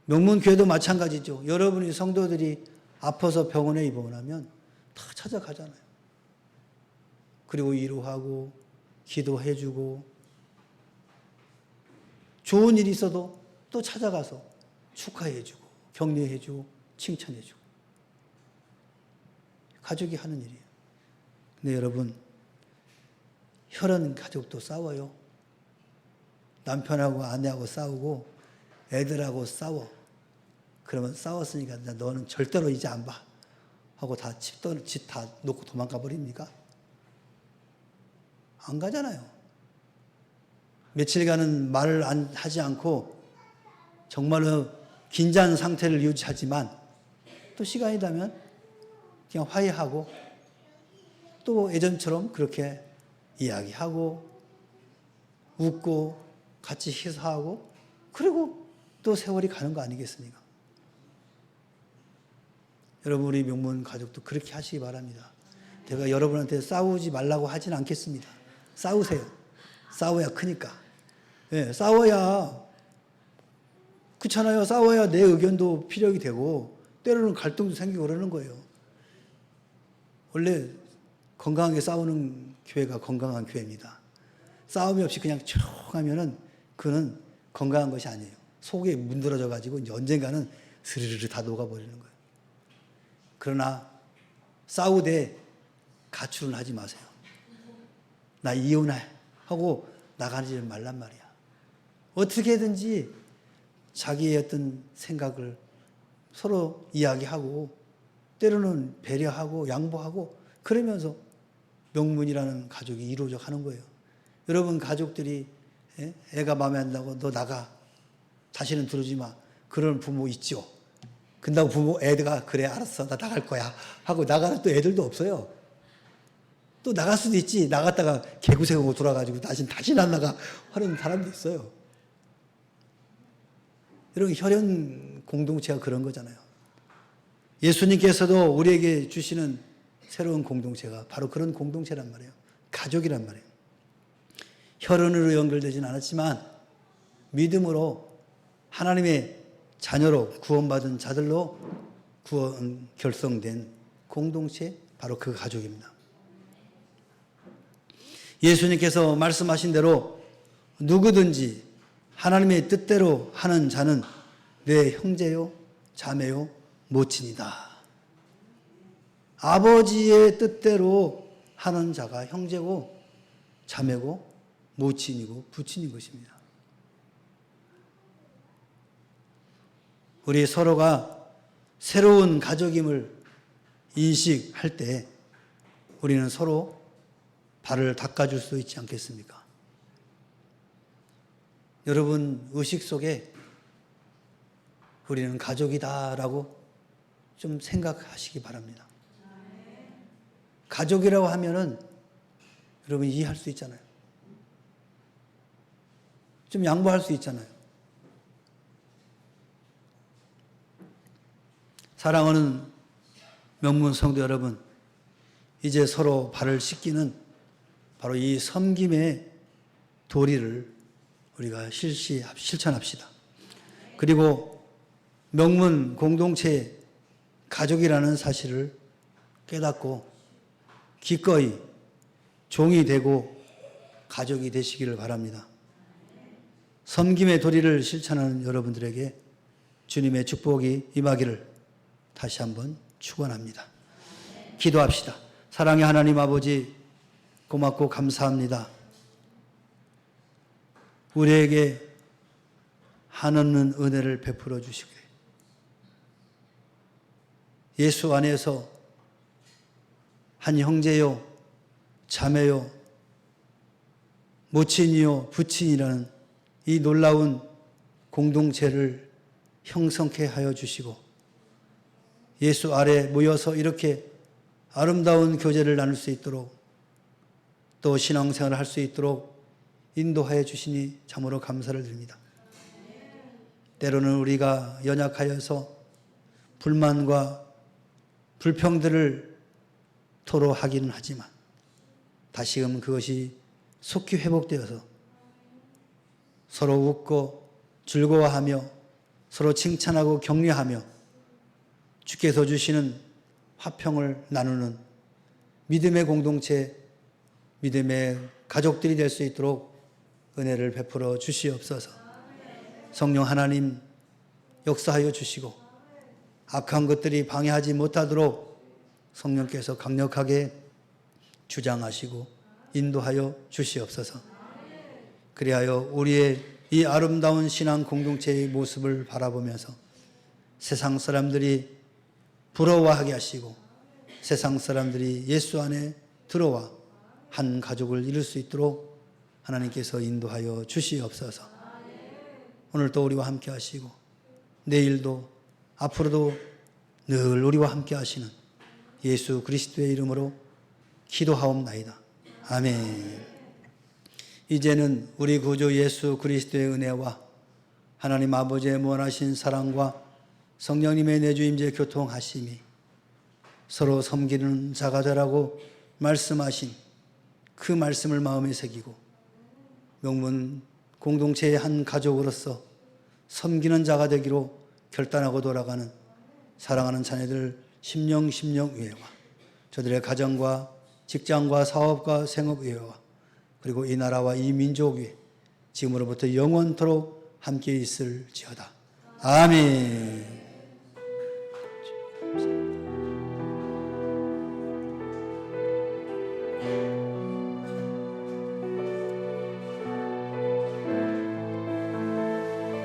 명문교회도 마찬가지죠. 여러분이 성도들이 아파서 병원에 입원하면 다 찾아가잖아요. 그리고 위로하고 기도해주고 좋은 일이 있어도 또 찾아가서 축하해주고 격려해주고 칭찬해주고 가족이 하는 일이에요. 근데 여러분 혈연 가족도 싸워요. 남편하고 아내하고 싸우고 애들하고 싸워. 그러면 싸웠으니까 너는 절대로 이제 안 봐 하고 다 집 다 놓고 도망가 버립니까? 안 가잖아요. 며칠간은 말을 하지 않고 정말로 긴장 상태를 유지하지만 또 시간이 되면 그냥 화해하고 또 예전처럼 그렇게 이야기하고 웃고 같이 희사하고 그리고 또 세월이 가는 거 아니겠습니까? 여러분 우리 명문 가족도 그렇게 하시기 바랍니다. 제가 여러분한테 싸우지 말라고 하진 않겠습니다. 싸우세요. 싸워야 크니까. 네, 싸워야 그렇잖아요. 싸워야 내 의견도 피력이 되고 때로는 갈등도 생기고 그러는 거예요. 원래 건강하게 싸우는 교회가 건강한 교회입니다. 싸움이 없이 그냥 쭉 하면은 그는 건강한 것이 아니에요. 속에 문드러져 가지고 이제 언젠가는 스르르 다 녹아버리는 거예요. 그러나 싸우되 가출은 하지 마세요. 나 이혼해 하고 나가지 말란 말이야. 어떻게든지 자기의 어떤 생각을 서로 이야기하고 때로는 배려하고 양보하고 그러면서 명문이라는 가족이 이루어져 가는 거예요. 여러분 가족들이 애가 마음에 안 든다고 너 나가 다시는 들어오지 마 그런 부모 있죠. 근다고 애가 그래 알았어 나 나갈 거야 하고 나가는 또 애들도 없어요. 또 나갈 수도 있지. 나갔다가 개구생하고 돌아가지고 다시 안 나가 하는 사람도 있어요. 여러분 혈연 공동체가 그런 거잖아요. 예수님께서도 우리에게 주시는 새로운 공동체가 바로 그런 공동체란 말이에요. 가족이란 말이에요. 혈연으로 연결되진 않았지만 믿음으로 하나님의 자녀로 구원받은 자들로 결성된 공동체 바로 그 가족입니다. 예수님께서 말씀하신 대로 누구든지 하나님의 뜻대로 하는 자는 내 형제요 자매요 모친이다. 아버지의 뜻대로 하는 자가 형제고 자매고 모친이고 부친인 것입니다. 우리 서로가 새로운 가족임을 인식할 때 우리는 서로 발을 닦아줄 수 있지 않겠습니까? 여러분 의식 속에 우리는 가족이다라고 좀 생각하시기 바랍니다. 가족이라고 하면은 여러분 이해할 수 있잖아요. 좀 양보할 수 있잖아요. 사랑하는 명문 성도 여러분, 이제 서로 발을 씻기는 바로 이 섬김의 도리를 우리가 실천합시다. 그리고 명문 공동체 가족이라는 사실을 깨닫고 기꺼이 종이 되고 가족이 되시기를 바랍니다. 섬김의 도리를 실천하는 여러분들에게 주님의 축복이 임하기를 다시 한번 축원합니다. 기도합시다. 사랑의 하나님 아버지 고맙고 감사합니다. 우리에게 한없는 은혜를 베풀어 주시고 예수 안에서 한 형제요 자매요 모친이요 부친이라는 이 놀라운 공동체를 형성케 하여 주시고 예수 아래 모여서 이렇게 아름다운 교제를 나눌 수 있도록 또 신앙생활을 할 수 있도록 인도하여 주시니 참으로 감사를 드립니다. 때로는 우리가 연약하여서 불만과 불평들을 토로하기는 하지만 다시금 그것이 속히 회복되어서 서로 웃고 즐거워하며 서로 칭찬하고 격려하며 주께서 주시는 화평을 나누는 믿음의 공동체, 믿음의 가족들이 될 수 있도록 은혜를 베풀어 주시옵소서. 성령 하나님 역사하여 주시고 악한 것들이 방해하지 못하도록 성령께서 강력하게 주장하시고 인도하여 주시옵소서. 그리하여 우리의 이 아름다운 신앙 공동체의 모습을 바라보면서 세상 사람들이 부러워하게 하시고 세상 사람들이 예수 안에 들어와 한 가족을 이룰 수 있도록 하나님께서 인도하여 주시옵소서. 오늘도 우리와 함께 하시고 내일도 앞으로도 늘 우리와 함께 하시는 예수 그리스도의 이름으로 기도하옵나이다. 아멘. 이제는 우리 구주 예수 그리스도의 은혜와 하나님 아버지의 무한하신 사랑과 성령님의 내주임재 교통하심이 서로 섬기는 자가 되라고 말씀하신 그 말씀을 마음에 새기고 명문 공동체의 한 가족으로서 섬기는 자가 되기로 결단하고 돌아가는 사랑하는 자녀들 심령 위에와 저들의 가정과 직장과 사업과 생업 위에와 그리고 이 나라와 이 민족 위에 지금으로부터 영원토록 함께 있을지어다. 아멘.